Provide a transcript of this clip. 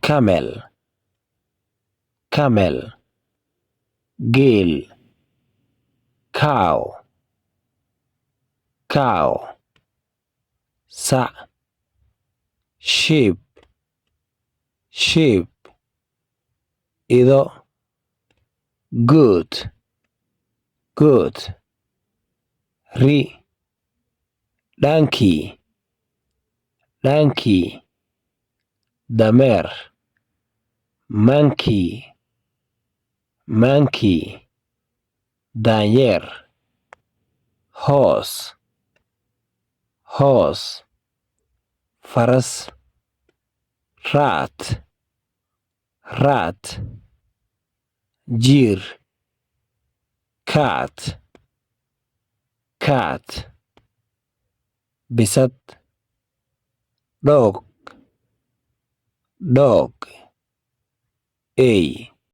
camel, camel, geel, cow, cow, sac, sheep, sheep, ido, goat, goat, ri, donkey, donkey, dameer, monkey, monkey, daanyeer, horse, horse, faras, rat, rat, jiir, cat, cat, bisad, dog, dog, ey.